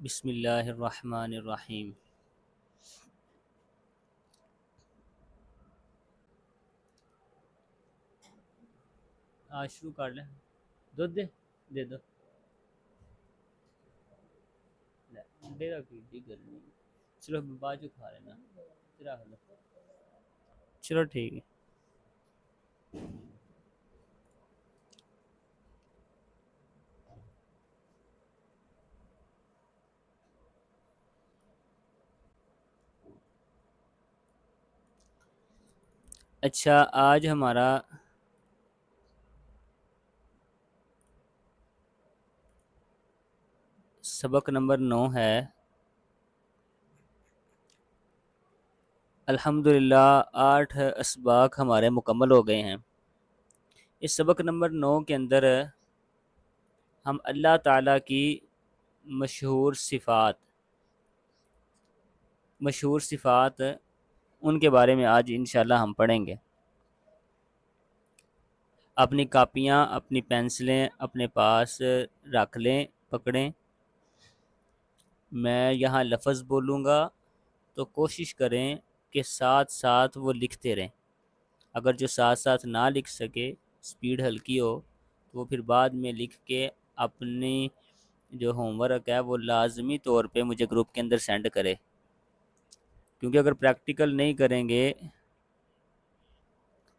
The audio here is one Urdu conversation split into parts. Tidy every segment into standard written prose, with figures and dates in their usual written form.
بسم اللہ الرحمن الرحیم۔ آج شروع کر لیں۔ دودھ دے دو دے دو کی گرمی۔ چلو بعد جو کھا لینا رکھ لو۔ چلو ٹھیک ہے۔ اچھا، آج ہمارا سبق نمبر 9 ہے۔ الحمدللہ 8 اسباق ہمارے مکمل ہو گئے ہیں۔ اس سبق نمبر 9 کے اندر ہم اللہ تعالیٰ کی مشہور صفات ان کے بارے میں آج انشاءاللہ ہم پڑھیں گے۔ اپنی کاپیاں اپنی پینسلیں اپنے پاس رکھ لیں، پکڑیں۔ میں یہاں لفظ بولوں گا تو کوشش کریں کہ ساتھ ساتھ وہ لکھتے رہیں۔ اگر جو ساتھ ساتھ نہ لکھ سکے، سپیڈ ہلکی ہو، تو وہ پھر بعد میں لکھ کے اپنی جو ہوم ورک ہے وہ لازمی طور پہ مجھے گروپ کے اندر سینڈ کرے، کیونکہ اگر پریکٹیکل نہیں کریں گے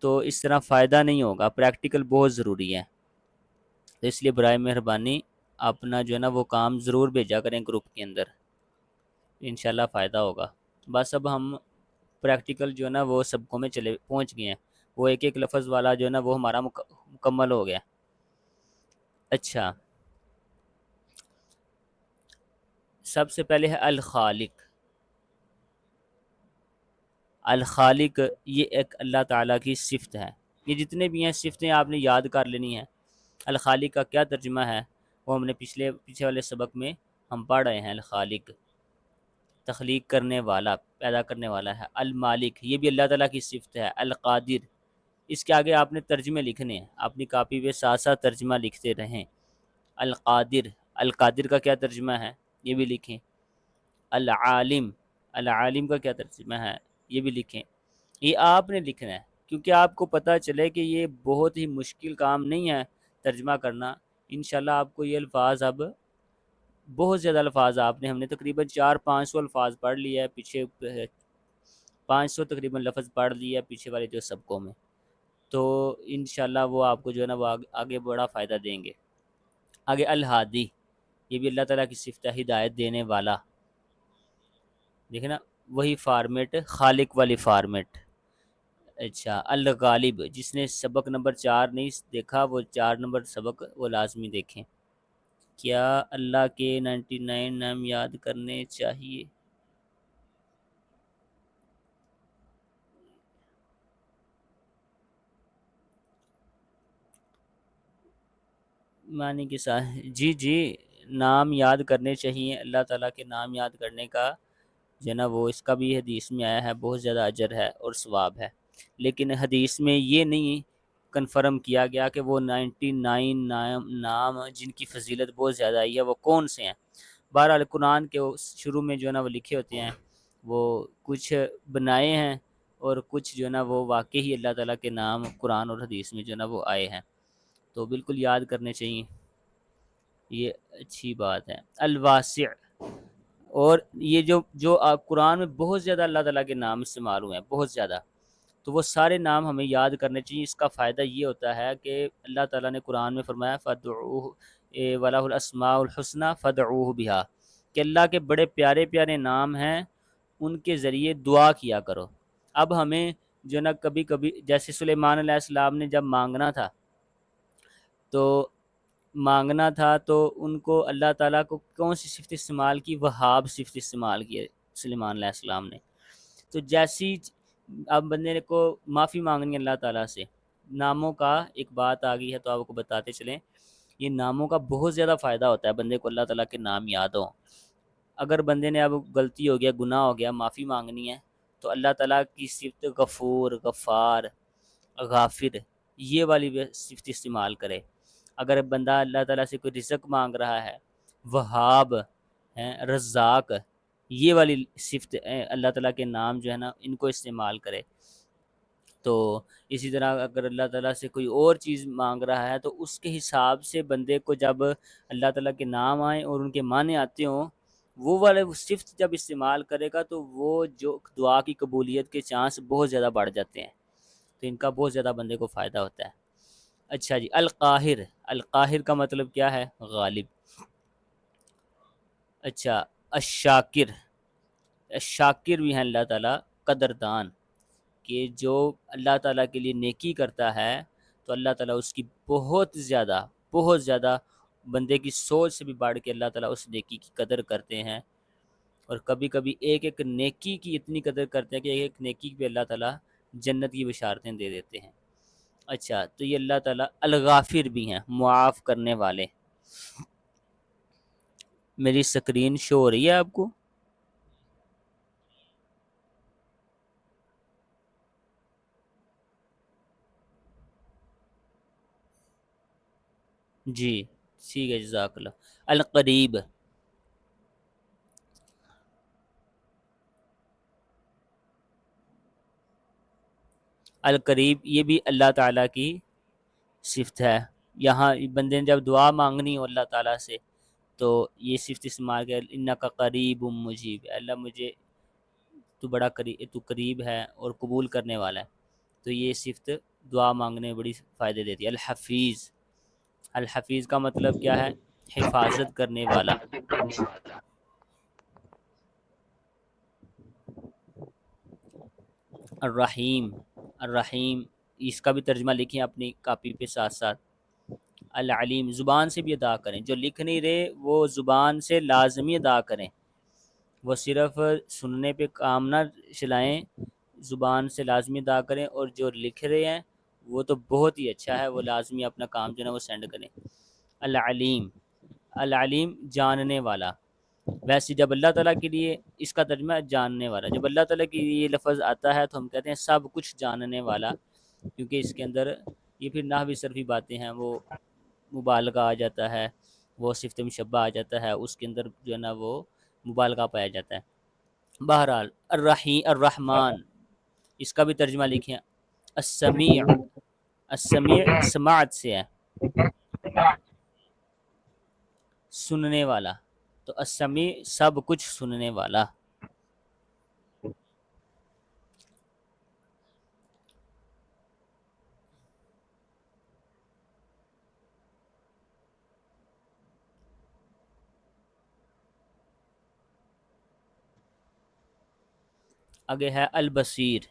تو اس طرح فائدہ نہیں ہوگا۔ پریکٹیکل بہت ضروری ہے، تو اس لیے برائے مہربانی اپنا جو ہے نا وہ کام ضرور بھیجا کریں گروپ کے اندر، انشاءاللہ فائدہ ہوگا۔ بس اب ہم پریکٹیکل جو ہے نا وہ سبقوں میں پہنچ گئے ہیں، وہ ایک ایک لفظ والا جو ہے نا وہ ہمارا مکمل ہو گیا۔ اچھا، سب سے پہلے ہے الخالق۔ الخالق یہ ایک اللہ تعالیٰ کی صفت ہے۔ یہ جتنے بھی ہیں صفتیں آپ نے یاد کر لینی ہیں۔ الخالق کا کیا ترجمہ ہے وہ ہم نے پیچھے والے سبق میں ہم پڑھ رہے ہیں۔ الخالق تخلیق کرنے والا، پیدا کرنے والا ہے۔ المالک یہ بھی اللہ تعالیٰ کی صفت ہے۔ القادر، اس کے آگے آپ نے ترجمے لکھنے ہیں، اپنی کاپی پہ ساتھ ساتھ ترجمہ لکھتے رہیں۔ القادر، القادر کا کیا ترجمہ ہے یہ بھی لکھیں۔ العالم، العالم کا کیا ترجمہ ہے یہ بھی لکھیں۔ یہ آپ نے لکھنا ہے، کیونکہ آپ کو پتہ چلے کہ یہ بہت ہی مشکل کام نہیں ہے ترجمہ کرنا۔ انشاءاللہ آپ کو یہ الفاظ اب بہت زیادہ الفاظ ہم نے تقریباً 400-500 الفاظ پڑھ لیا ہے، پیچھے 500 تقریباً لفظ پڑھ لیا ہے پیچھے والے جو سبقوں میں، تو انشاءاللہ وہ آپ کو جو ہے نا وہ آگے بڑا فائدہ دیں گے۔ آگے الہادی، یہ بھی اللہ تعالیٰ کی صفت ہے، ہدایت دینے والا۔ دیکھیں نا وہی فارمیٹ، خالق والی فارمیٹ۔ اچھا، الغالب، جس نے سبق نمبر 4 نہیں دیکھا وہ 4 نمبر سبق وہ لازمی دیکھیں۔ کیا اللہ کے 99 نام یاد کرنے چاہیے؟ معنی کے ساتھ جی نام یاد کرنے چاہیے۔ اللہ تعالیٰ کے نام یاد کرنے کا جو ہے نا وہ اس کا بھی حدیث میں آیا ہے، بہت زیادہ اجر ہے اور ثواب ہے، لیکن حدیث میں یہ نہیں کنفرم کیا گیا کہ وہ 99 نام جن کی فضیلت بہت زیادہ آئی ہے وہ کون سے ہیں۔ بہرحال قرآن کے شروع میں جو ہے نا وہ لکھے ہوتے ہیں، وہ کچھ بنائے ہیں اور کچھ جو ہے نا وہ واقعی اللہ تعالیٰ کے نام قرآن اور حدیث میں جو ہے نا وہ آئے ہیں، تو بالکل یاد کرنے چاہیے، یہ اچھی بات ہے۔ الواسع، اور یہ جو قرآن میں بہت زیادہ اللہ تعالیٰ کے نام استعمال ہوئے ہیں، بہت زیادہ، تو وہ سارے نام ہمیں یاد کرنے چاہیے۔ اس کا فائدہ یہ ہوتا ہے کہ اللہ تعالیٰ نے قرآن میں فرمایا فَادْعُوهُ وَلَهُ الْأَسْمَاءُ الْحُسْنَى فَادْعُوهُ بِهَا، کہ اللہ کے بڑے پیارے پیارے نام ہیں، ان کے ذریعے دعا کیا کرو۔ اب ہمیں جو نا کبھی کبھی جیسے سلیمان علیہ السلام نے جب مانگنا تھا تو ان کو اللہ تعالیٰ کو کون سی صفت استعمال کی؟ وہاب صفت استعمال کی ہے سلیمان علیہ السلام نے۔ تو جیسی اب بندے کو معافی مانگنی ہے اللہ تعالیٰ سے، ناموں کا ایک بات آ گئی ہے تو آپ کو بتاتے چلیں، یہ ناموں کا بہت زیادہ فائدہ ہوتا ہے بندے کو اللہ تعالیٰ کے نام یاد ہوں۔ اگر بندے نے اب غلطی ہو گیا، گناہ ہو گیا، معافی مانگنی ہے تو اللہ تعالیٰ کی صفت غفور، غفار، غافر یہ والی صفت استعمال کرے۔ اگر بندہ اللہ تعالیٰ سے کوئی رزق مانگ رہا ہے، وہاب ہیں رزاق، یہ والی صفت اللہ تعالیٰ کے نام جو ہے نا ان کو استعمال کرے. تو اسی طرح اگر اللہ تعالیٰ سے کوئی اور چیز مانگ رہا ہے تو اس کے حساب سے بندے کو جب اللہ تعالیٰ کے نام آئیں اور ان کے معنی آتے ہوں، وہ والے صفت جب استعمال کرے گا تو وہ جو دعا کی قبولیت کے چانس بہت زیادہ بڑھ جاتے ہیں. تو ان کا بہت زیادہ بندے کو فائدہ ہوتا ہے. اچھا جی، القاہر. القاہر کا مطلب کیا ہے؟ غالب. اچھا، الشاکر. الشاکر بھی ہیں اللہ تعالیٰ قدردان، کہ جو اللہ تعالیٰ کے لیے نیکی کرتا ہے تو اللہ تعالیٰ اس کی بہت زیادہ بندے کی سوچ سے بھی بڑھ کے اللہ تعالیٰ اس نیکی کی قدر کرتے ہیں. اور کبھی کبھی ایک ایک نیکی کی اتنی قدر کرتے ہیں کہ ایک ایک نیکی پہ اللہ تعالیٰ جنت کی بشارتیں دے دیتے ہیں. اچھا، تو یہ اللہ تعالیٰ الغافر بھی ہیں، معاف کرنے والے. میری سکرین شو ہو رہی ہے آپ کو؟ جی ٹھیک ہے، جزاک اللہ. القریب. القریب یہ بھی اللہ تعالیٰ کی صفت ہے. یہاں بندے نے جب دعا مانگنی ہو اللہ تعالیٰ سے تو یہ صفت استعمال کر، انکا قریب مجیب، اللہ مجھے تو بڑا قریب ہے اور قبول کرنے والا ہے. تو یہ صفت دعا مانگنے میں بڑی فائدے دیتی ہے. الحفیظ. الحفیظ کا مطلب کیا ہے؟ حفاظت کرنے والا. الرحیم. الرحیم اس کا بھی ترجمہ لکھیں اپنی کاپی پہ ساتھ ساتھ. العلیم. زبان سے بھی ادا کریں، جو لکھ نہیں رہے وہ زبان سے لازمی ادا کریں، وہ صرف سننے پہ کام نہ چلائیں، زبان سے لازمی ادا کریں. اور جو لکھ رہے ہیں وہ تو بہت ہی اچھا ہے، وہ لازمی اپنا کام جو ہے وہ سینڈ کریں. العلیم. العلیم جاننے والا. ویسے جب اللہ تعالیٰ کے لیے اس کا ترجمہ ہے جاننے والا، جب اللہ تعالیٰ کے لیے یہ لفظ آتا ہے تو ہم کہتے ہیں سب کچھ جاننے والا، کیونکہ اس کے اندر یہ پھر نحوی صرفی باتیں ہیں، وہ مبالغہ آ جاتا ہے، وہ صفت مشبہ آ جاتا ہے، اس کے اندر جو ہے نا وہ مبالغہ پایا جاتا ہے. بہرحال الرحمن اس کا بھی ترجمہ لکھیں. السمیع. السمیع سماعت سے ہے، سننے والا. تو السمیع سب کچھ سننے والا. آگے ہے البصیر،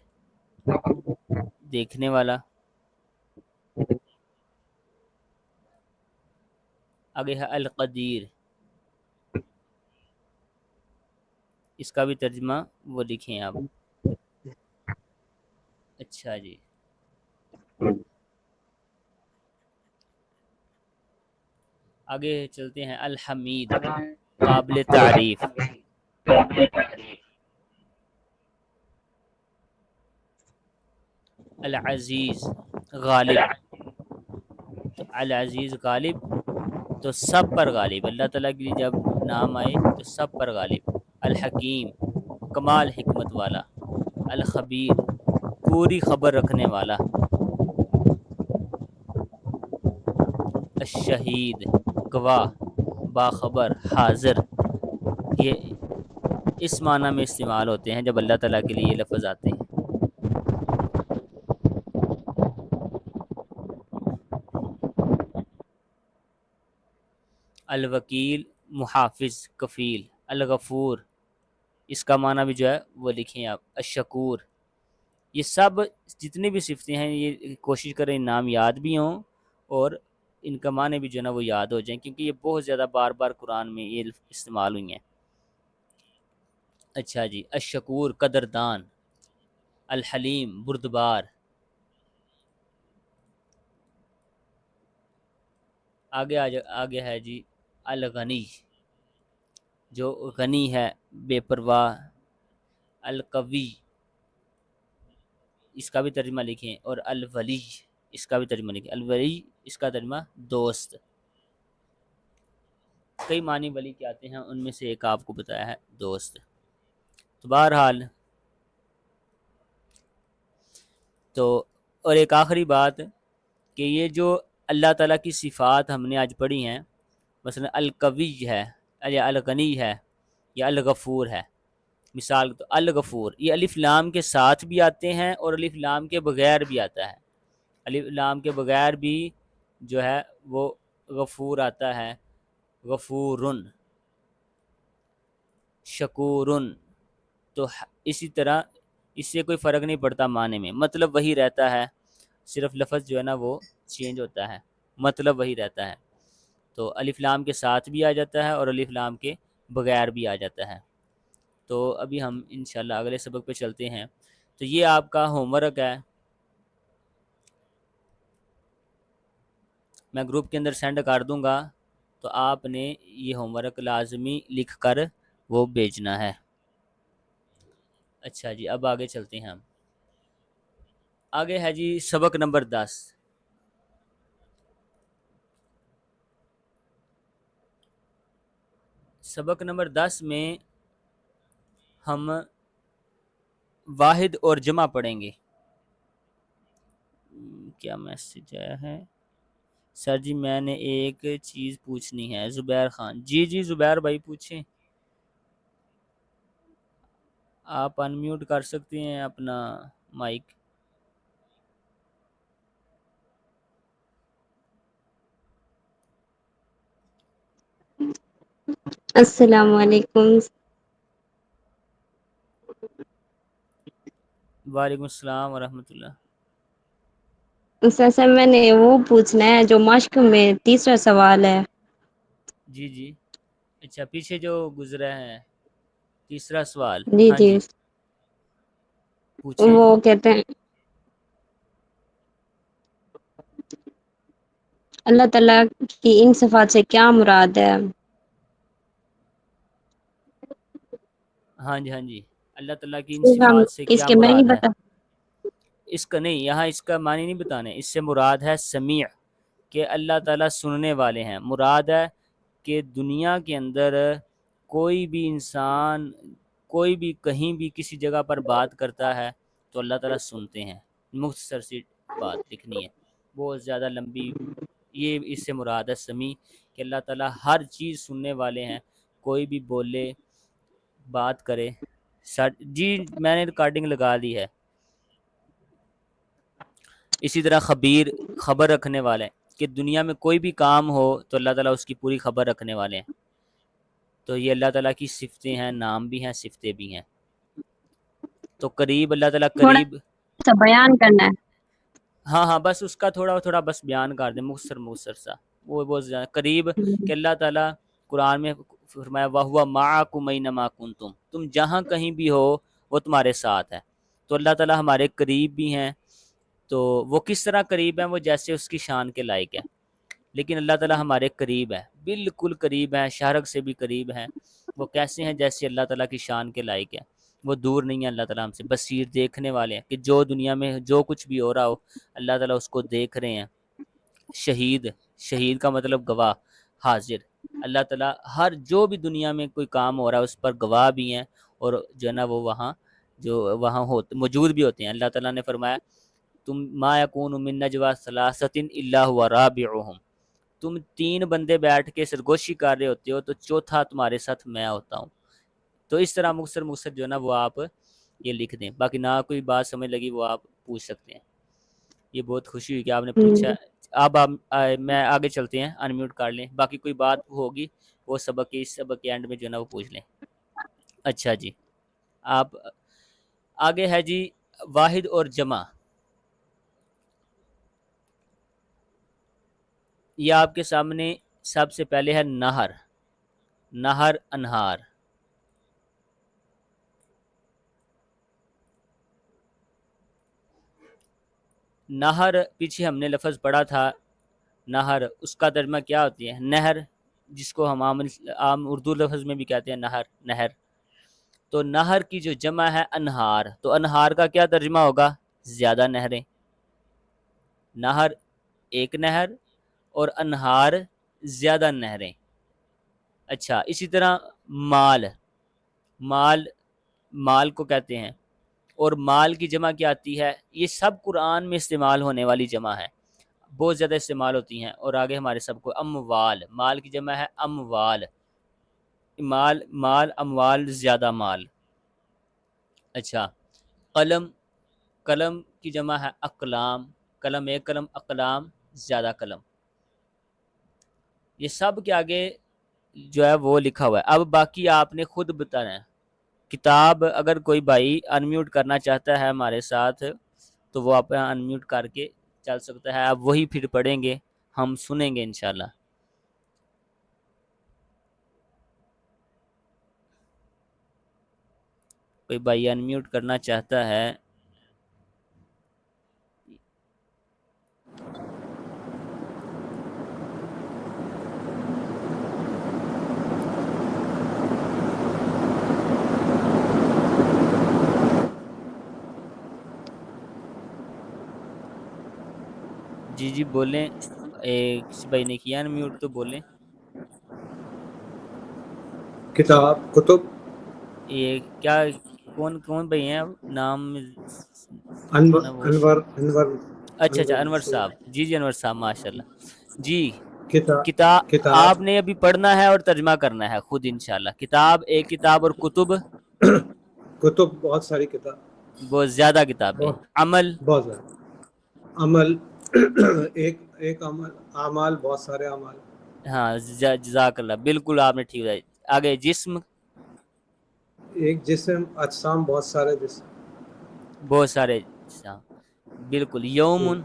دیکھنے والا. آگے ہے القدیر، اس کا بھی ترجمہ وہ لکھیں آپ. اچھا جی، آگے چلتے ہیں. الحمید، قابل تعریف. العزیز، غالب. تو العزیز غالب، تو سب پر غالب. اللہ تعالیٰ کے لیے جب نام آئے تو سب پر غالب. الحکیم، کمال حکمت والا. الخبیر، پوری خبر رکھنے والا. الشہید، گواہ، باخبر، حاضر. یہ اس معنی میں استعمال ہوتے ہیں جب اللہ تعالیٰ کے لیے یہ لفظ آتے ہیں. الوکیل، محافظ، کفیل. الغفور، اس کا معنی بھی جو ہے وہ لکھیں آپ. الشکور. یہ سب جتنی بھی صفتیں ہیں یہ کوشش کریں نام یاد بھی ہوں اور ان کا معنی بھی جو ہے نا وہ یاد ہو جائیں، کیونکہ یہ بہت زیادہ بار بار قرآن میں یہ استعمال ہوئی ہیں. اچھا جی، الشکور قدردان. الحلیم بردبار. آگے ہے جی الغنی، جو غنی ہے، بے پرواہ. القوی، اس کا بھی ترجمہ لکھیں. اور الولی، اس کا بھی ترجمہ لکھیں. الولی اس کا ترجمہ دوست. کئی معنی ولی کے آتے ہیں، ان میں سے ایک آپ کو بتایا ہے دوست۔ تو بہرحال تو اور ایک آخری بات کہ یہ جو اللہ تعالیٰ کی صفات ہم نے آج پڑھی ہیں، مثلا القوی ہے یا الغنی ہے یا الغفور ہے، مثال تو الغفور یہ الف لام کے ساتھ بھی آتے ہیں اور الف لام کے بغیر بھی آتا ہے۔ الف لام کے بغیر بھی جو ہے وہ غفور آتا ہے، غفورن، شکورن۔ تو اسی طرح اس سے کوئی فرق نہیں پڑتا معنی میں، مطلب وہی رہتا ہے، صرف لفظ جو ہے نا وہ چینج ہوتا ہے، مطلب وہی رہتا ہے۔ تو الف لام کے ساتھ بھی آ جاتا ہے اور الف لام کے بغیر بھی آ جاتا ہے۔ تو ابھی ہم انشاءاللہ اگلے سبق پہ چلتے ہیں۔ تو یہ آپ کا ہوم ورک ہے، میں گروپ کے اندر سینڈ کر دوں گا، تو آپ نے یہ ہوم ورک لازمی لکھ کر وہ بھیجنا ہے۔ اچھا جی، اب آگے چلتے ہیں ہم۔ آگے ہے جی سبق نمبر 10۔ سبق نمبر 10 میں ہم واحد اور جمع پڑھیں گے۔ کیا میسج آیا ہے؟ سر جی میں نے ایک چیز پوچھنی ہے، زبیر خان۔ جی جی زبیر بھائی پوچھیں، آپ انمیوٹ کر سکتے ہیں اپنا مائک۔ السلام علیکم۔ وعلیکم السلام ورحمۃ اللہ۔ سر میں نے وہ پوچھنا ہے جو مشق میں تیسرا سوال ہے۔ جی جی، اچھا پیچھے جو گزرا ہے تیسرا سوال، جی ہاں جی، جی پوچھیں۔ وہ کہتے ہیں اللہ تعالیٰ کی ان صفات سے کیا مراد ہے؟ ہاں جی ہاں جی، اللہ تعالیٰ کی ان ہم صفات سے اس کیا کے میں مراد نہیں ہے؟ بتا۔ اس کا نہیں، یہاں اس کا معنی نہیں بتانے، اس سے مراد ہے سمیع، کہ اللہ تعالیٰ سننے والے ہیں۔ مراد ہے کہ دنیا کے اندر کوئی بھی انسان کوئی بھی کہیں بھی کسی جگہ پر بات کرتا ہے تو اللہ تعالیٰ سنتے ہیں۔ مختصر سی بات لکھنی ہے، بہت زیادہ لمبی، یہ اس سے مراد ہے سمیع، کہ اللہ تعالیٰ ہر چیز سننے والے ہیں، کوئی بھی بولے بات کرے۔ جی میں نے ریکارڈنگ لگا دی ہے۔ اسی طرح خبیر، خبر رکھنے والے، کہ دنیا میں کوئی بھی کام ہو تو اللہ تعالیٰ اس کی پوری خبر رکھنے والے ہیں۔ تو یہ اللہ تعالیٰ کی صفتیں ہیں، نام بھی ہیں، صفتیں بھی ہیں۔ تو قریب، اللہ تعالیٰ تھوڑا قریب، سا بیان کرنا ہے۔ ہاں ہاں بس اس کا تھوڑا تھوڑا بس بیان کر دیں، مختصر سا، وہ بہت زیادہ قریب، کہ اللہ تعالیٰ قرآن میں فرمایا وَهُوَ مَعَكُمْ أَيْنَمَا كُنتُمْ، تم جہاں کہیں بھی ہو وہ تمہارے ساتھ ہے۔ تو اللہ تعالیٰ ہمارے قریب بھی ہیں۔ تو وہ کس طرح قریب ہیں؟ وہ جیسے اس کی شان کے لائق ہے، لیکن اللہ تعالیٰ ہمارے قریب ہے، بالکل قریب ہیں، شارک سے بھی قریب ہیں۔ وہ کیسے ہیں؟ جیسے اللہ تعالیٰ کی شان کے لائق ہے، وہ دور نہیں ہے اللہ تعالیٰ ہم سے، بصیر، دیکھنے والے ہیں، کہ جو دنیا میں جو کچھ بھی ہو رہا ہو اللہ تعالیٰ اس کو دیکھ رہے ہیں۔ شہید، شہید کا مطلب گواہ، حاضر، اللہ تعالیٰ ہر جو بھی دنیا میں کوئی کام ہو رہا ہے اس پر گواہ بھی ہیں، اور جو ہے نا وہ وہاں جو وہاں موجود بھی ہوتے ہیں۔ اللہ تعالیٰ نے فرمایا تم ما یکون من نجوا ثلاثۃ الا هو رابعهم، تم 3 بندے بیٹھ کے سرگوشی کر رہے ہوتے ہو تو چوتھا تمہارے ساتھ میں ہوتا ہوں۔ تو اس طرح مختصر جو ہے نا وہ آپ یہ لکھ دیں، باقی نہ کوئی بات سمجھ لگی وہ آپ پوچھ سکتے ہیں۔ یہ بہت خوشی ہوئی کہ آپ نے پوچھا۔ اب آپ میں آگے چلتے ہیں، انمیوٹ کر لیں، باقی کوئی بات ہوگی وہ سبق کے اس سبق کے اینڈ میں جو ہے نا وہ پوچھ لیں۔ اچھا جی، آپ آگے ہے جی واحد اور جمع۔ یہ آپ کے سامنے سب سے پہلے ہے نہر، نہر، انہار۔ نہر پیچھے ہم نے لفظ پڑھا تھا، نہر، اس کا ترجمہ کیا ہوتی ہے؟ نہر، جس کو ہم عام اردو لفظ میں بھی کہتے ہیں نہر، نہر۔ تو نہر کی جو جمع ہے انہار، تو انہار کا کیا ترجمہ ہوگا؟ زیادہ نہریں۔ نہر ایک نہر اور انہار زیادہ نہریں۔ اچھا اسی طرح مال، مال مال کو کہتے ہیں، اور مال کی جمع کیا آتی ہے؟ یہ سب قرآن میں استعمال ہونے والی جمع ہے، بہت زیادہ استعمال ہوتی ہیں۔ اور آگے ہمارے سب کو اموال، مال کی جمع ہے اموال، مال مال اموال زیادہ مال۔ اچھا قلم، قلم کی جمع ہے اقلام، قلم ایک قلم، اقلام زیادہ قلم۔ یہ سب کے آگے جو ہے وہ لکھا ہوا ہے۔ اب باقی آپ نے خود بتانا ہے۔ کتاب اگر کوئی بھائی انمیوٹ کرنا چاہتا ہے ہمارے ساتھ تو وہ آپ انمیوٹ کر کے چل سکتا ہے، آپ وہی پھر پڑھیں گے، ہم سنیں گے انشاءاللہ۔ کوئی بھائی انمیوٹ کرنا چاہتا ہے؟ جی جی بولیں، کسی بھائی نے کیا انمیوٹ تو بولیں۔ کتاب، کتب، یہ کیا کون کون بھائی ہیں؟ اب نام جو انور نا وہ انور انور اچھا اچھا انور مسعود۔ صاحب، جی جی انور صاحب ماشاء اللہ جی۔ کتاب کتاب کتاب آپ نے ابھی پڑھنا ہے اور ترجمہ کرنا ہے خود انشاءاللہ۔ کتاب ایک کتاب، اور کتب کتب بہت ساری کتاب، بہت زیادہ کتابیں۔ بہت عمل، بہت زیادہ عمل ایک ایک عمل، اعمال بہت سارے اعمال، ہاں جزاک اللہ، بالکل آپ نے ٹھیک بتایا۔ آگے جسم، ایک جسم، اجسام بہت سارے جسم، بہت سارے جسم، بالکل۔ یومن،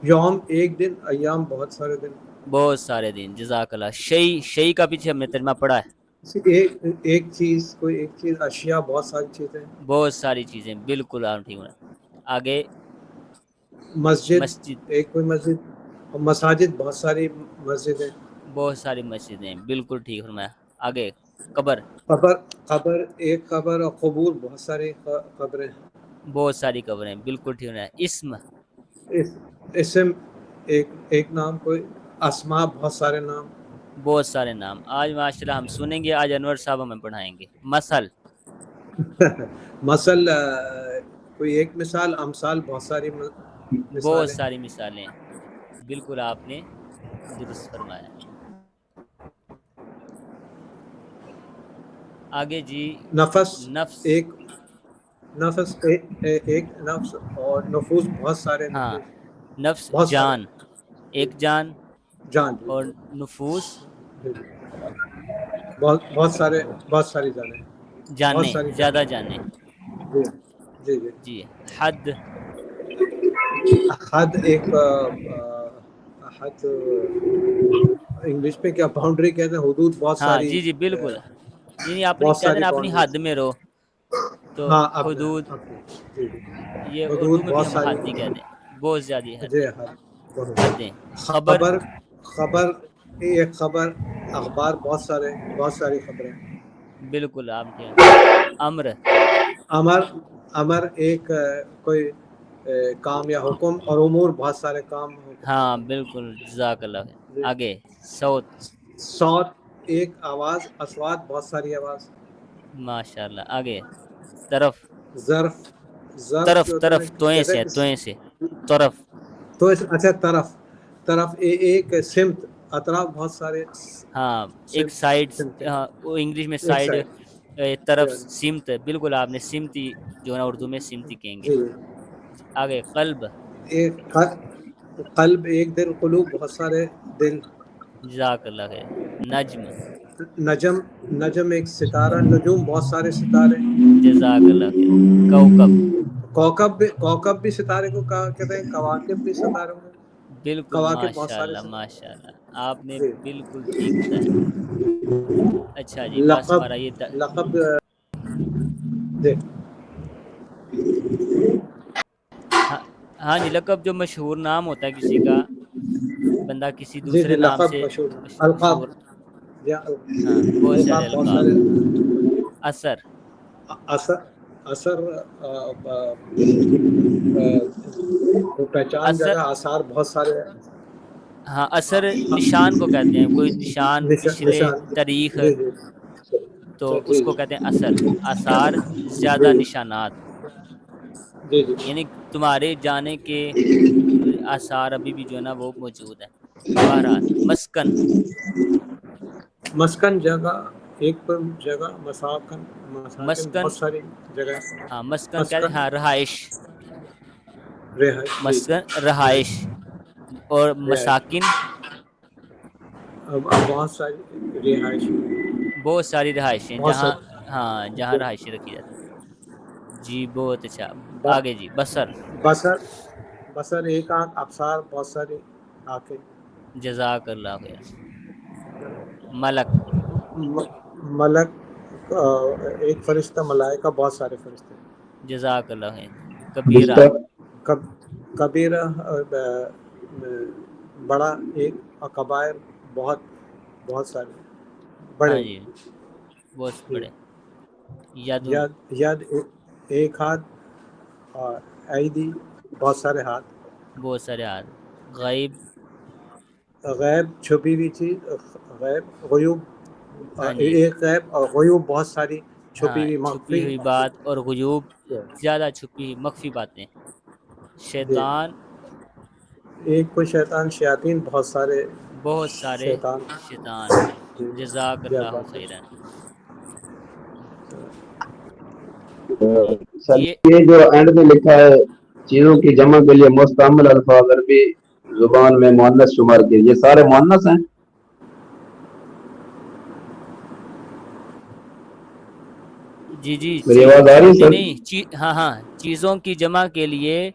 یوم ایک دن، ایام بہت سارے دن، بہت سارے دن، جزاک اللہ۔ شیء، شیء کا پیچھے ہم نے ترجمہ پڑھا ہے، ایک چیز، کوئی ایک چیز، اشیاء بہت ساری چیزیں، بہت ساری چیزیں، بالکل آپ نے ٹھیک بتایا۔ آگے مسجد مسجد، ایک کوئی مسجد، اور مساجد بہت ساری مسجدیں، بہت ساری مسجدیں، بالکل ٹھیک فرمایا۔ آگے قبر، قبر ایک قبر، اور قبور بہت ساری قبریں، بہت ساری قبریں، بالکل ٹھیک فرمایا۔ اسم، اسم ایک نام، کوئی اسماء بہت سارے نام، بہت سارے نام۔ آج ماشاءاللہ ہم سنیں گے، آج انور صاحب ہمیں پڑھائیں گے۔ مثل، مثل کوئی ایک مثال، امثال بہت ساری بہت مثالیں، ساری مثالیں، بالکل آپ نے درست فرمایا۔ آگے جی نفس نفس، ایک نفس، ایک نفس، اور نفوس بہت سارے ہاں نفوس، نفس بہت سارے جان، ایک جان، جان، جی اور نفوس جی جی، بہت ساری جانیں، بہت جانے، ساری زیادہ جانیں، جانے، جی جی جی۔ جی۔ حد، حد ایک حد انگلش میں کیا باؤنڈری کہتے ہیں، حدود بہت ہاں ساری، جی جی بالکل، یعنی اپنی بہت کہتے ہیں ساری نا اپنی حد باؤنڈریز، میں رہو، تو ہاں حدود، جی جی، یہ اردو حدود میں بھی بہت ہم ساری، حد ہی کہتے ہیں، بہت زیادہ حد، جی حد، حدیں۔ خبر، خبر خبر ایک خبر، اخبار بہت ساری خبریں، بالکل آپ ٹھیک ہے۔ امر، امر ایک کوئی کام یا حکم، اور امور بہت سارے کام، ہاں بالکل جزاک اللہ خیر۔ جی۔ آگے صوت، صوت ایک آواز، اصوات بہت ساری آواز، ماشاء اللہ۔ آگے طرف، ظرف ظرف طرف جو ہوتا ہے طرف نا، توئیں کہتے سے، ہیں توئیں سے طرف، تو اچھا، طرف ایک سمت، اطراف بہت سارے، ہاں ایک سائڈ، سمت ہاں وہ انگلش میں ایک سائڈ، سائڈ، طرف، سمت، بالکل آپ نے سمتی جو ہے نا اردو میں سمتی کہیں گے۔ جی۔ آگے قلب، ایک قلب ایک دل، قلوب بہت سارے دل، جزاک اللہ خیر۔ نجم، نجم ایک ستارہ، نجوم بہت سارے ستارے، جزاک اللہ خیر۔ کوکب، کوکب بھی ستارے کو کہتے ہیں، کواکب بھی ستارے کو، بالکل کواکب بہت ماشاء سارے اللہ ستارے، ماشاء اللہ، آپ نے جی۔ بالکل ٹھیک بتایا۔ اچھا جی بس لقب ہمارا یہ لقب جی ہاں ہاں جی، لقب جو مشہور نام ہوتا ہے کسی کا، بندہ کسی جی دوسرے جی، نام لقب سے مشہور، القاب مشہور، یا ہاں بہت سارے القاب بہت القاب۔ سارے، اثر، اثر پہچان اثر، جگہ، آثار بہت سارے، ہاں اثر نشان کو کہتے ہیں، کوئی نشان پچھلے نشان تاریخ جی جی تو اچھا اس جی کو جی کہتے ہیں اثر، آثار زیادہ جی نشانات، جی جی یعنی تمہارے جانے کے آثار ابھی بھی جو ہے نا وہ موجود ہے۔ بہرحال مسکن، مسکن جگہ، ایک پر جگہ، مساکن مساکن مسکن بہت ساری جگہ، ہاں مسکن کہتے ہیں، مسکن ہاں رہائش، رہائش جی مسکن رہائش، اور رہائش، مساکن اب بہت ساری رہائش، بہت ساری رہائشیں بہت جہاں، ساری ہاں جہاں رہائشیں رکھی جاتی ہیں۔ جی بہت اچھا، آگے جی بصر، بصر، بصر ایک آنکھ، ابصار بہت ساری آنکھیں، جزاک اللہ خیر۔ ملک، ملک ایک فرشتہ، ملائکہ بہت سارے فرشتے، جزاک اللہ خیر۔ کبیرہ، کبیرہ بڑا ایک، اور کبائر بہت، بہت سارے ہاں بڑے، جی بہت جی بڑے۔ یدن، ید ایک ہاتھ، اور ایدی بہت سارے ہاتھ، بہت سارے ہاتھ۔ غیب، غیب چھپی ہوئی چیز، غیب غیوب ہاں جی ایک غیب، اور غیوب بہت ساری چھپی ہاں ہوئی چھپی مخفی، ہوئی بات، اور غیوب زیادہ چھپی ہوئی مخفی باتیں۔ جی شیطان، ایک کوئی شیطان، شیاطین بہت سارے بہت سارے شیطان، شیطان۔ جی جزاک یا اللہ بات خیرن۔ سر یہ یہ جو اینڈ میں لکھا ہے چیزوں کی جمع کے لیے مستعمل الفاظ عربی زبان میں مؤنث شمار کیے، یہ سارے مؤنث ہیں؟ جی جی میری آواز آ رہی ہے نہیں سر؟ نہیں ہاں ہاں، چیزوں کی جمع کے لیے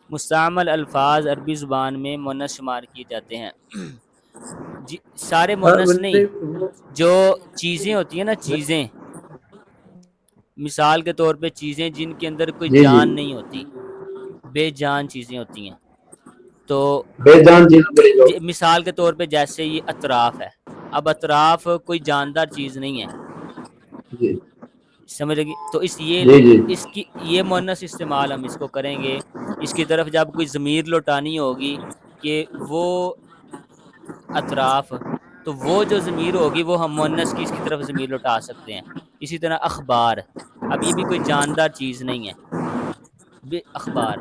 مستعمل الفاظ عربی زبان میں مؤنث شمار کیے جاتے ہیں۔ جی سارے مؤنث نہیں، جو چیزیں ہوتی ہیں نا، چیزیں، مثال کے طور پہ چیزیں جن کے اندر کوئی جی جی، جان نہیں ہوتی، بے جان چیزیں ہوتی ہیں، تو بے جان چیزوں کے لیے مثال کے طور پہ جیسے یہ اطراف ہے، اب اطراف کوئی جاندار چیز نہیں ہے، جی سمجھ لگی؟ تو جی جی اس کی یہ مؤنث استعمال ہم اس کو کریں گے، اس کی طرف جب کوئی ضمیر لوٹانی ہوگی کہ وہ اطراف، تو وہ جو ضمیر ہوگی وہ ہم مؤنث کی اس کی طرف ضمیر لوٹا سکتے ہیں۔ اسی طرح اخبار، اب یہ بھی کوئی جاندار چیز نہیں ہے، اخبار،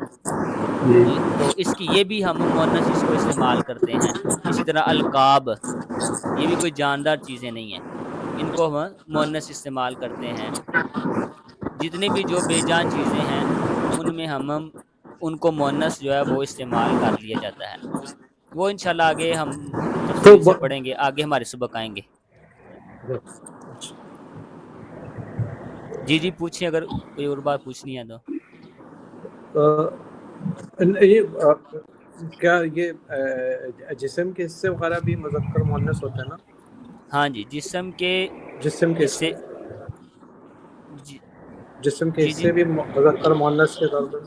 جی تو اس کی یہ بھی ہم مؤنث اس کو استعمال کرتے ہیں۔ اسی طرح القاب، یہ بھی کوئی جاندار چیزیں نہیں ہیں، ان کو ہم مؤنث استعمال کرتے ہیں۔ جتنی بھی جو بے جان چیزیں ہیں ان میں ہم ان کو مؤنث جو ہے وہ استعمال کر لیا جاتا ہے۔ وہ انشاءاللہ آگے ہم تو تفصیل سے پڑھیں گے، آگے ہمارے سبق آئیں گے۔ جی جی پوچھیں، اگر کوئی اور بات پوچھنی ہے تو۔ یہ کیا یہ جسم کے حصے وغیرہ بھی مذکر مؤنث ہوتے ہیں نا؟ ہاں جی جسم کے جسم کے حصے، جی جسم کے جی جی حصے بھی مذکر مؤنث کے طور پر،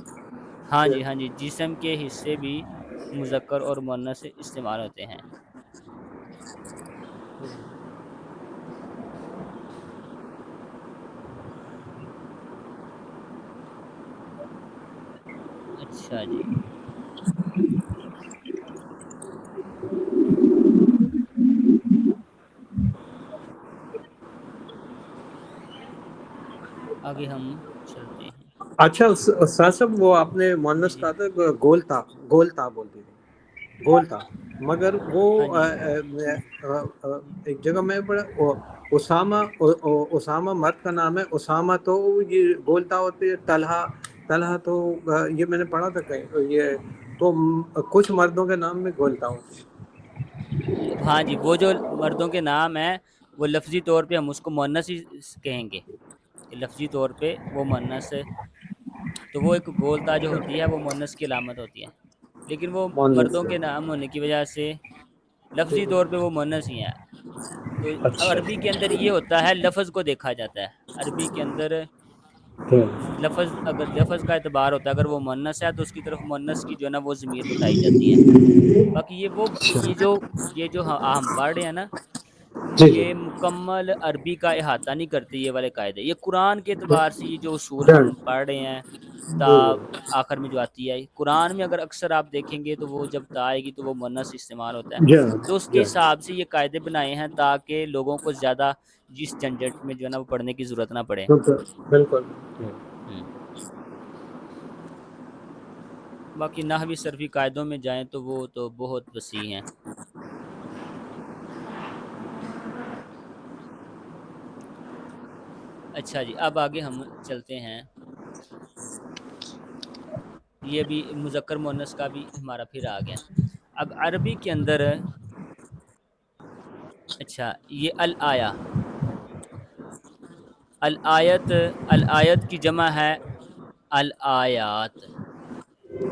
ہاں جی ہاں جی جسم کے حصے بھی مذکر اور مؤنث استعمال ہوتے ہیں۔ اچھا جی، آگے ہم چلتے ہیں۔ اچھا استاد صاحب، وہ آپ نے جی مؤنث جی کہا تھا گولتا بولتی تھی، گولتا، مگر وہ ہاں جی ایک جگہ میں پڑھا اسامہ مرد کا نام ہے، اسامہ تو یہ گولتا ہوتی ہے، طلحہ تو یہ میں نے پڑھا تھا کہیں، یہ تو کچھ مردوں کے نام میں گولتا ہوتی ہے۔ ہاں جی، وہ جو مردوں کے نام ہیں وہ لفظی طور پہ ہم اس کو مؤنث ہی کہیں گے، کہ لفظی طور پہ وہ مؤنث ہے، تو وہ ایک گولتا جو ہوتی ہے وہ مؤنث کی علامت ہوتی ہے، لیکن وہ مؤنث مردوں سے، کے نام ہونے کی وجہ سے لفظی طور پہ وہ مؤنث ہی ہیں۔ تو اچھا عربی کے اندر یہ ہوتا ہے، لفظ کو دیکھا جاتا ہے عربی کے اندر، لفظ اگر لفظ کا اعتبار ہوتا ہے، اگر وہ مؤنث ہے تو اس کی طرف مؤنث کی جو ہے نا وہ ضمیر لٹائی جاتی ہے۔ باقی یہ جو ہم پڑھ رہے ہیں نا، جی جی یہ مکمل عربی کا احاطہ نہیں کرتے یہ والے قاعدے، یہ قرآن کے اعتبار سے یہ جو اصول ڈن، ہم پڑھ رہے ہیں تا آخر میں جو آتی ہے قرآن میں، اگر اکثر آپ دیکھیں گے تو وہ جب تا آئے گی تو وہ مؤنث استعمال ہوتا ہے. جی تو اس کے حساب سے یہ قاعدے بنائے ہیں تاکہ لوگوں کو زیادہ جس جھنجھٹ میں جو ہے نا وہ پڑھنے کی ضرورت نہ پڑے. بالکل. باقی نحوی صرفی قاعدوں میں جائیں تو وہ تو بہت وسیع ہیں. اچھا جی، اب آگے ہم چلتے ہیں. یہ بھی مذکر مؤنث کا بھی ہمارا پھر آ گیا. اب عربی کے اندر اچھا یہ الآیا، الآیت کی جمع ہے الآیات.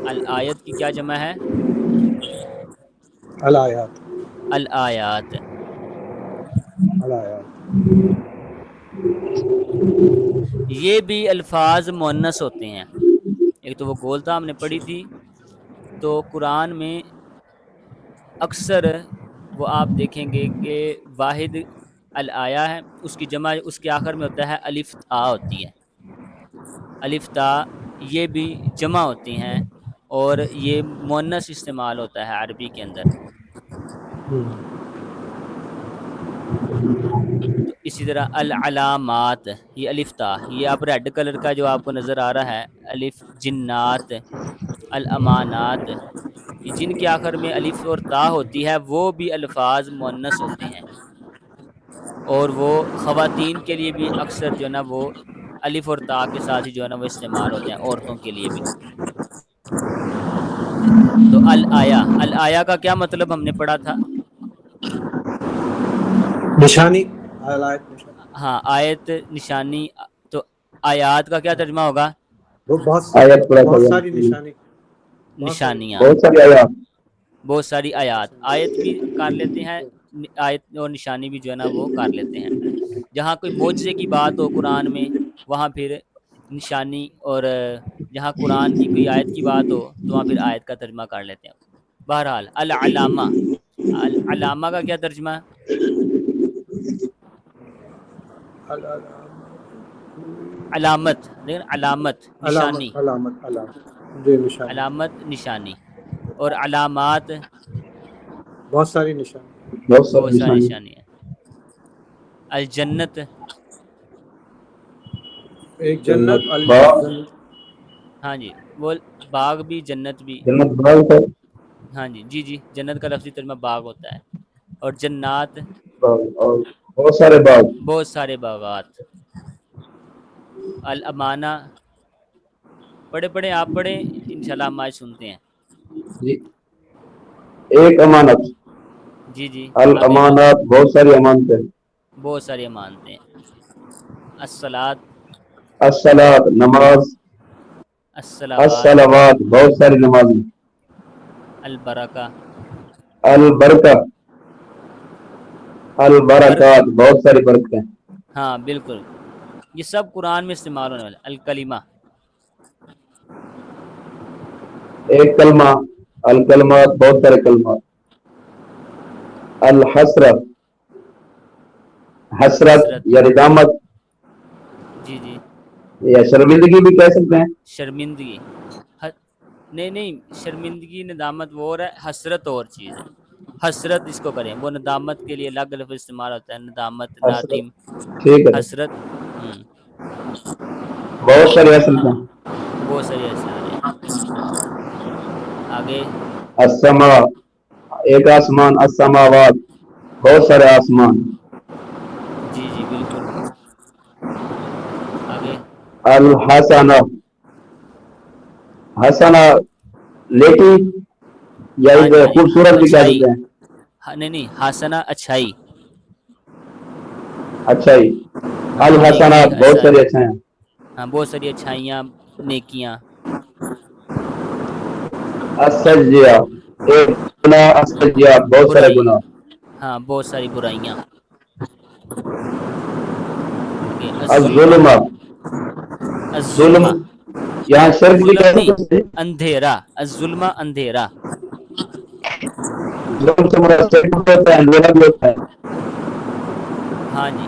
الآیت کی کیا جمع ہے؟ الآیات. الآیات. الآیات. یہ بھی الفاظ مؤنث ہوتے ہیں. ایک تو وہ گولتا ہم نے پڑھی تھی، تو قرآن میں اکثر وہ آپ دیکھیں گے کہ واحد الآیا ہے، اس کی جمع اس کے آخر میں ہوتا ہے الف تا ہوتی ہے. الف تا یہ بھی جمع ہوتی ہیں اور یہ مؤنث استعمال ہوتا ہے عربی کے اندر. تو اسی طرح العلامات، یہ الف تا، یہ آپ ریڈ کلر کا جو آپ کو نظر آ رہا ہے الف، جنات، الامانات، جن کے آخر میں الف اور تا ہوتی ہے وہ بھی الفاظ مؤنث ہوتے ہیں. اور وہ خواتین کے لیے بھی اکثر جو ہے نا وہ الف اور تا کے ساتھ ہی جو ہے نا وہ استعمال ہوتے ہیں، عورتوں کے لیے بھی. تو الآیا، الآیا کا کیا مطلب ہم نے پڑھا تھا؟ نشانی. الآیت نشانی. ہاں آیت نشانی. تو آیات کا کیا ترجمہ ہوگا؟ وہ آیت پڑھا بہت تھا. ساری نشانی. نشانیاں، بہت ساری آیات. بہت ساری آیات. آیت بھی کر لیتے ہیں، آیت اور نشانی بھی جو ہے نا وہ کر لیتے ہیں. جہاں کوئی معجزے کی بات ہو قرآن میں وہاں پھر نشانی، اور جہاں قرآن کی کوئی آیت کی بات ہو تو وہاں پھر آیت کا ترجمہ کر لیتے ہیں. بہرحال العلامہ، العلامہ کا کیا ترجمہ ہے؟ علامت، لیکن علامت نشانی، علامت. جی نشانی. علامت نشانی. اور علامات بہت ساری نشانی. بہت ساری نشانی ہیں. الجنت، ایک جنت. ہاں جی وہ باغ بھی، جنت بھی. جنت باغ ہے. ہاں جی جی جی، جنت کا لفظی ترجمہ باغ ہوتا ہے. اور جنات، اور بہت سارے باغ. بہت سارے باغات. الامانہ، پڑھے آپ پڑھیں انشاءاللہ ہم آج سنتے ہیں. جی ایک امانت. جی جی اب ایک الامانات، بہت ساری امانتیں. بہت ساری امانتیں. الصلاۃ، الصلاۃ نماز. الصلوات، الصلوات، بہت ساری نمازیں. البرکہ، البرکہ، البرکات، بہت ساری برکتیں. ہاں بالکل، یہ سب قرآن میں استعمال ہونے والا. الکلمہ، ایک کلمہ. الکلمات، بہت سارے کلمات. الحسرت، حسرت حسرت، یا ندامت جی جی یا شرمندگی بھی کہہ سکتے ہیں. شرمندگی، نہیں شرمندگی ندامت وہ اور ہے، حسرت اور چیز ہے. حسرت اس کو کریں، وہ ندامت کے لیے الگ لفظ استعمال ہوتا ہے. ندامت، حسرت، نادم، ٹھیک ہے. حسرت. بہت ساری حسرتیں. بہت ساری حسرتیں. آگے السما، ایک آسمان. السماوات، بہت سارے آسمان. جی جی بالکل. آگے الحسنہ، حسنہ لیکی یا ہاں جی ہاں جی، خوبصورت بھی کہہ اچھائی. سکتے ہیں. نہیں حسنہ اچھائی. اچھائی. نیکی، الحسنات، بہت ساری اچھائیں. ہاں بہت ساری اچھائیاں، نیکیاں. السجیہ، ایک گناہ. السجیہ، بہت سارے برائی، گناہ. ہاں بہت ساری برائیاں. آگے الظلمہ، الظلمہ، ظلم الظلمہ، یہاں شرک بھی ظلم کہہ نہیں سکتے ہیں. اندھیرا. الظلمہ اندھیرا. ظلم سے مراد شرک بھی ہوتا ہے، اندھیرا بھی ہوتا ہے. ہاں جی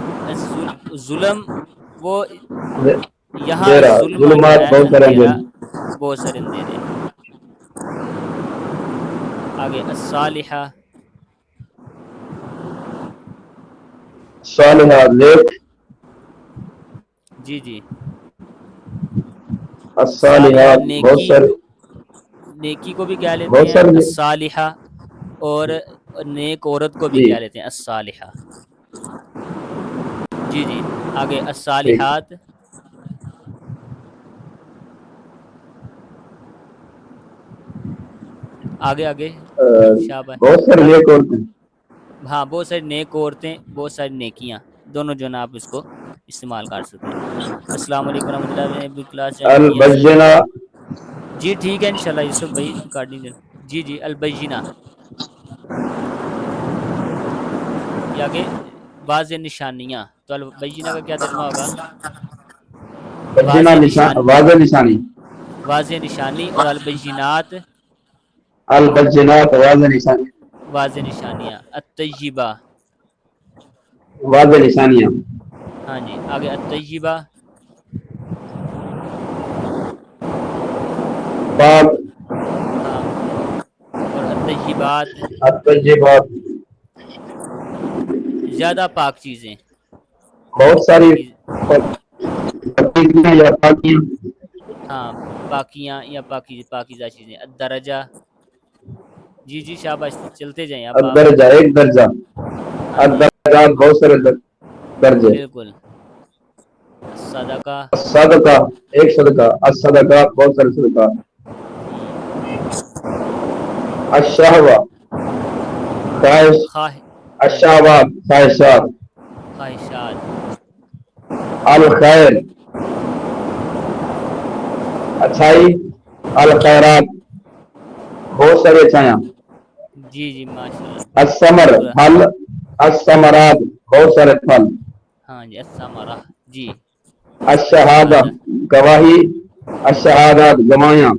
ظلم وہ یہاں اندھیرا، ظلمہ جو ظلمات، ہے بہت سارے اندھیرا، اندھیرے. بہت سارے اندھیرے. آگے الصالحہ. صالحہ نیک. جی جی. الصالحات بہت سارے نیکی کو بھی کہہ لیتے بہت ہیں سارے. الصالحہ، اور نیک عورت کو بھی جی کہہ لیتے ہیں الصالحہ. جی جی. آگے ٹھیک. الصالحات. آگے آگے شاباش. بہت سارے نیک عورتیں. ہاں بہت ساری نیک عورتیں، بہت ساری نیکیاں، دونوں جو ہے نا آپ اس کو استعمال کر سکتے ہیں. السلام علیکم ورحمۃ اللہ. میں نے ابھی کلاس جوائن کی ہے سر. البینہ. جی ٹھیک ہے انشاءاللہ یوسف بھائی ریکارڈنگ. جی جی. البینہ. یا کہ واضح نشانیاں. تو البینہ کا کیا ترجمہ ہوگا؟ بینہ واضح نشان، نشان، واضح نشانی. واضح نشانی. اور البینات البینات واضح نشانی. واضح نشانیاں. الطیبہ. واضح نشانیاں. ہاں جی. آگے الطیبہ. پاک. ہاں. اور الطیبات الطیبات زیادہ پاک چیزیں. بہت ساری پاکیز پاکیزگیاں یا پاکیاں. ہاں پاکیاں یا پاکیزہ چیزیں. الدرجہ. جی جی شاباش چلتے جائیں اب آپ. الدرجہ ایک درجہ. ہاں جی الدرجات بہت سارے درجے. بالکل. صدقہ. صدقہ ایک صدقہ. الصدقات بہت سارے صدقات. الشہوہ خواہش. خواہ. ہاں جی. الشہوات خواہشات. خواہشات. الخیر اچھائی. الخیرات بہت ساری اچھائیاں. جی جی ماشاء اللہ. الثمر پورا. پھل. الثمرات بہت سارے پھل. ہاں جی الثمرہ. جی. الشہادہ الشہادہ. گواہی. الشہادات گواہیاں.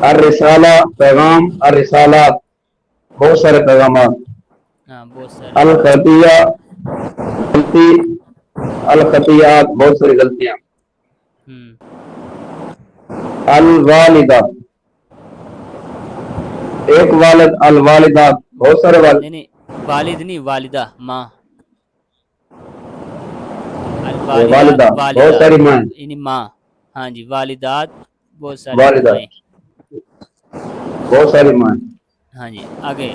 الرسالہ پیغام. الرسالات بہت سارے پیغامات. ہاں بہت سارے. الخطیہ غلطی. الخطیات بہت ساری غلطیاں. الوالدہ ایک والد. الوالدات بہت سارے والد. نہیں نہیں والد نہیں، والدہ ماں. الوالدہ والدہ بہت والدہ ساری مائیں. یعنی ماں. ہاں جی. والدات بہت ساری والدہ مائیں. بہت ساری مائیں. ہاں جی. آگے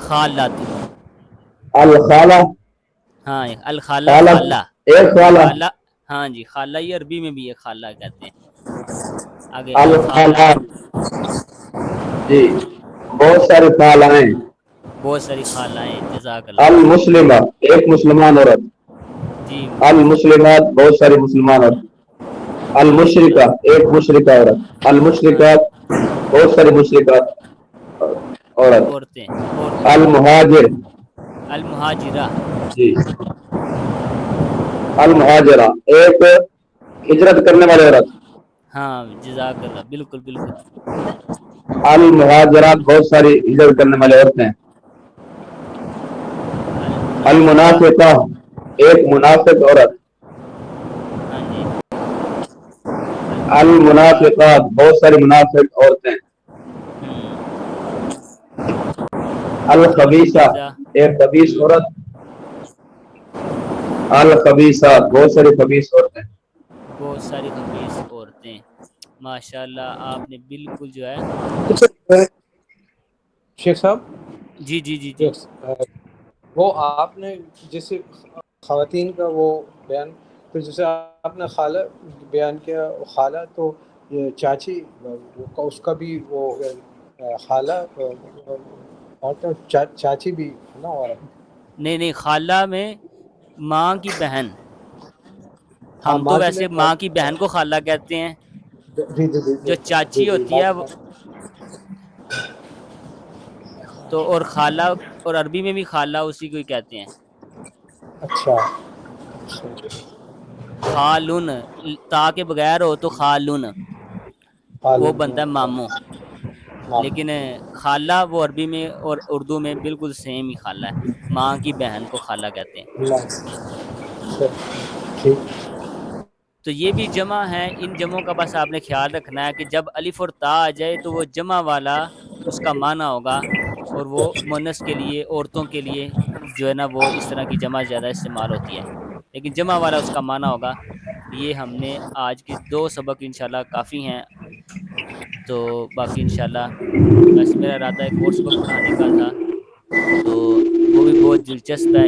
خالات. الخالہ. ہاں الخالہ خالہ خالہ. ایک خالہ. خالہ. ہاں جی خالہ یہ عربی میں بھی ہے، خالہ کہتے ہیں. آگے الخالات الخالات. جی بہت سارے خالائیں. بہت ساری خالائیں. جزاک اللہ. المسلمہ ایک مسلمان عورت. جی المسلمات بہت ساری مسلمان عورت. ماشاء المشرکہ اللہ. ایک مشرکہ عورت. ہاں جی. المشرکات بہت ساری مشرکات عورت. عورتیں. المہاجر. المہاجرہ. جی المہاجرہ ایک ہجرت کرنے والی عورت. ہاں جزاک اللہ. بالکل بالکل. المہاجرات بہت ساری ہجرت کرنے والی عورتیں. المنافقہ. المنافقہ ایک منافق عورت. ہاں جی. المنافقات بہت ساری منافق عورتیں. الخبیثہ الخبیثہ. ایک خبیث عورت. الخبیثات بہت ساری خبیث عورتیں. بہت ساری خبیث عورتیں. ماشاء اللہ آپ نے بالکل جو ہے. شیخ صاحب جی جی جی جی. وہ آپ نے جیسے خواتین کا وہ بیان، تو جیسے آپ نے خالہ بیان کیا، خالہ تو یہ چاچی اس کا بھی وہ خالہ اور تو چاچی بھی ہے نا. اور نہیں خالہ میں ماں کی بہن. ہاں ہم تو ماضی میں ویسے ماں کی بہن کو خالہ کہتے ہیں. جی جی جی جو جی چاچی جی ہوتی ہے تو اور خالہ، اور عربی میں بھی خالہ اسی کو ہی کہتے ہیں. اچھا. خالن تا کے بغیر ہو تو خالن وہ بنتا ہے ماموں. لیکن خالہ وہ عربی میں اور اردو میں بالکل سیم ہی خالہ ہے. ماں کی بہن کو خالہ کہتے ہیں. ٹھیک. تو یہ بھی جمع ہیں. ان جمعوں کا بس آپ نے خیال رکھنا ہے کہ جب الف اور تا آ جائے تو وہ جمع والا اس کا معنی ہوگا، اور وہ مونس کے لیے، عورتوں کے لیے جو ہے نا وہ اس طرح کی جمع زیادہ استعمال ہوتی ہے، لیکن جمع والا اس کا معنی ہوگا. یہ ہم نے آج کے 2 سبق انشاءاللہ کافی ہیں. تو باقی انشاءاللہ ویسے میرا ارادہ ایک اور سبق پڑھانے کا تھا، تو وہ بھی بہت دلچسپ ہے،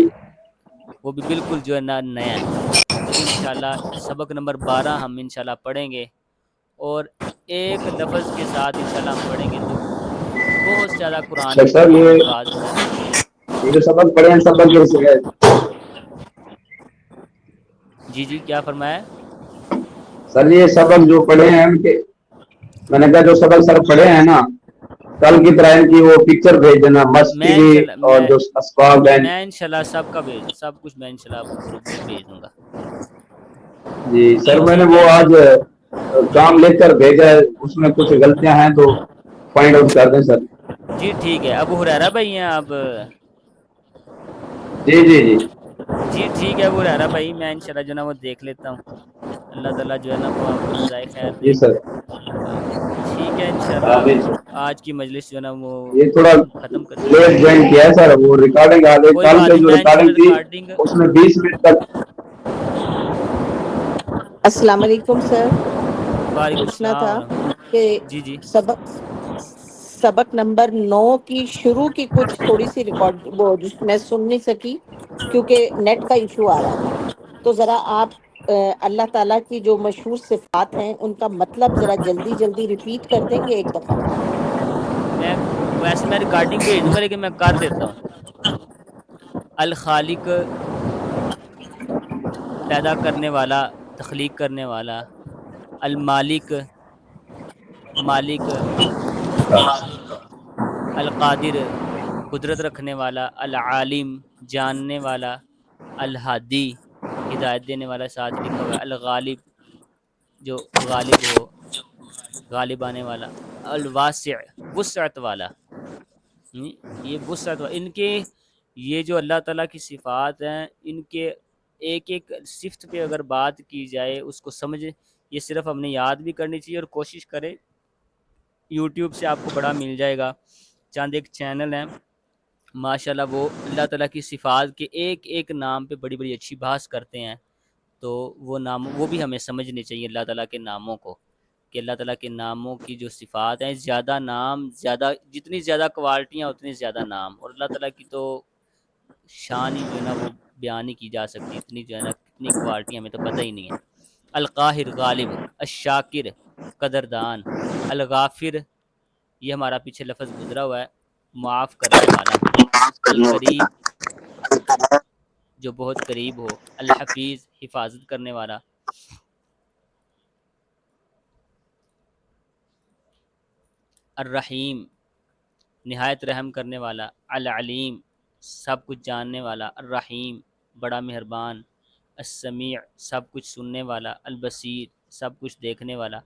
وہ بھی بالکل جو ہے نا نیا ہے. تو انشاءاللہ سبق نمبر 12 ہم انشاءاللہ پڑھیں گے، اور ایک لفظ کے ساتھ انشاءاللہ ہم پڑھیں گے تو بہت زیادہ قرآن اچھا کی سر، الفاظ ہو جانے چاہیے. یہ جو سبق پڑھے ہیں سبق کے جی جی کیا فرمایا؟ سر یہ سبق جو پڑھے ہیں ان کے، میں نے کہا جو سبق سر پڑھے ہیں نا، کل کی طرح ان کی وہ پکچر بھیج دینا، مست کی میں بھی انشاءاللہ اور جو اسباب ہیں. میں انشاءاللہ سب کا سب کچھ میں انشاءاللہ آپ کو گروپ میں بھیج دوں گا. جی جی سر، میں نے ٹھیک ہے وہ آج انشاءاللہ. کام لے کر بھیجا ہے، اس میں کچھ غلطیاں ہیں تو پوائنٹ آؤٹ کر دیں سر. جی ٹھیک ہے. ابو ہریرہ بھائی ہیں آپ؟ جی جی جی جی ٹھیک ہے ابو ہریرہ بھائی، میں انشاءاللہ جو ہے نا وہ دیکھ لیتا ہوں. اللہ تعالیٰ جو ہے نا وہ آپ کو جزائے خیر جی دے. سر. ٹھیک ہے انشاءاللہ آمین سر. آج کی مجلس جو ہے نا وہ یہ تھوڑا ختم کرتے ہیں. لیٹ جوائن کیا ہے سر، وہ ریکارڈنگ آ گئی کوئی کل بات سے نہیں، جو میں انشاءاللہ ریکارڈنگ تھی ریکارڈنگ. اس میں 20 منٹ تک. السلام علیکم سر. وعلیکم پوچھنا السلام تھا ورحمۃ کہ اللہ. جی جی سبق نمبر 9 کی شروع کی کچھ تھوڑی سی ریکارڈ وہ میں سن نہیں سکی کیونکہ نیٹ کا ایشو آ رہا تھا. تو ذرا آپ اللہ تعالیٰ کی جو مشہور صفات ہیں ان کا مطلب ذرا جلدی جلدی ریپیٹ کر دیں گے ایک دفعہ. میں ویسے میں ریکارڈنگ بھیج دوں گا، لیکن میں کر دیتا ہوں. الخالق پیدا کرنے والا، تخلیق کرنے والا. المالک مالک. القادر قدرت رکھنے والا. العالم جاننے والا. الہادی ہدایت دینے والا، ساتھ ہی لکھا ہوا ہے. الغالب جو غالب ہو، غالب آنے والا. الواسع وسعت والا. یہ وسعت والا. ان کے یہ جو اللہ تعالیٰ کی صفات ہیں، ان کے ایک ایک صفت پہ اگر بات کی جائے، اس کو سمجھے، یہ صرف ہم نے یاد بھی کرنی چاہیے، اور کوشش کرے. یوٹیوب سے آپ کو بڑا مل جائے گا، چاند ایک چینل ہیں ماشاءاللہ، وہ اللہ تعالیٰ کی صفات کے ایک ایک نام پہ بڑی بڑی اچھی بحث کرتے ہیں. تو وہ نام وہ بھی ہمیں سمجھنے چاہیے اللہ تعالیٰ کے ناموں کو، کہ اللہ تعالیٰ کے ناموں کی جو صفات ہیں، زیادہ نام زیادہ، جتنی زیادہ کوالٹیاں اتنی زیادہ نام. اور اللہ تعالیٰ کی تو شان ہی جو ہے نا وہ بیان ہی کی جا سکتی، اتنی جو ہے نا کتنی کوالٹی ہمیں تو پتہ ہی نہیں ہے. القاہر غالب. الشاکر قدردان. الغافر یہ ہمارا پیچھے لفظ گزرا ہوا ہے، معاف کرنے والا. القریب جو بہت قریب ہو. الحفیظ حفاظت کرنے والا. الرحیم نہایت رحم کرنے والا. العلیم سب کچھ جاننے والا. الرحیم بڑا مہربان. السمیع سب کچھ سننے والا. البصیر سب کچھ دیکھنے والا.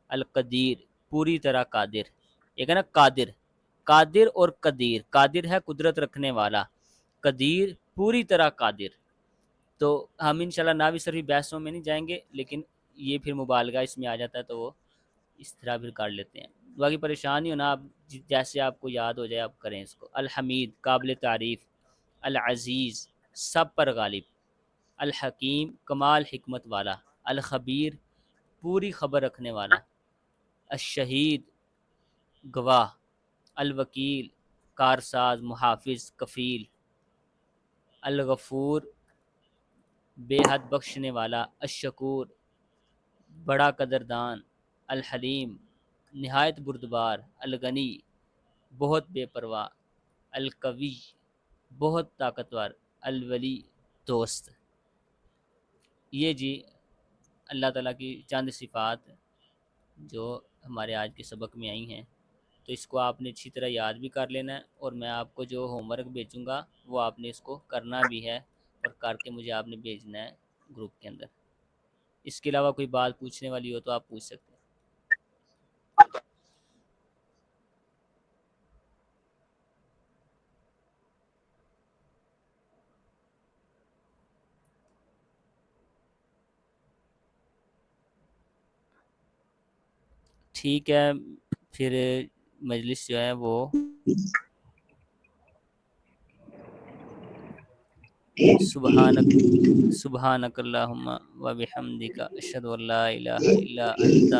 القدیر پوری طرح قادر. ایک ہے نا قادر، قادر اور قدیر. قادر ہے قدرت رکھنے والا، قدیر پوری طرح قادر. تو ہم انشاءاللہ ناوی صرفی بحثوں میں نہیں جائیں گے، لیکن یہ پھر مبالغہ اس میں آ جاتا ہے، تو وہ اس طرح پھر کر لیتے ہیں. باقی پریشانی ہو نا، آپ جیسے آپ کو یاد ہو جائے آپ کریں اس کو. الحمید قابل تعریف. العزیز سب پر غالب. الحکیم کمال حکمت والا. الخبیر پوری خبر رکھنے والا. الشہید گواہ. الوکیل کارساز محافظ کفیل. الغفور بے حد بخشنے والا. الشکور بڑا قدردان. الحلیم نہایت بردبار. الغنی بہت بے پرواہ. القوی بہت طاقتور. الولی دوست. یہ جی اللہ تعالیٰ کی چند صفات جو ہمارے آج کے سبق میں آئی ہیں. تو اس کو آپ نے اچھی طرح یاد بھی کر لینا ہے، اور میں آپ کو جو ہوم ورک بھیجوں گا وہ آپ نے اس کو کرنا بھی ہے، اور کر کے مجھے آپ نے بھیجنا ہے گروپ کے اندر. اس کے علاوہ کوئی بات پوچھنے والی ہو تو آپ پوچھ سکتے ہیں. ٹھیک ہے، پھر مجلس جو ہے وہ سبحانک اللہم و بحمدک اشہد ان لا الہ الا انت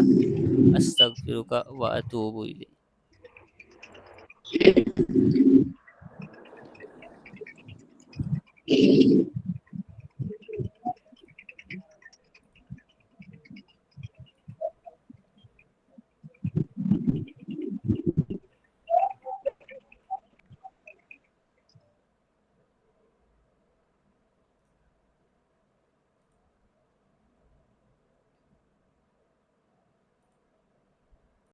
استغفرک و اتوب الیک.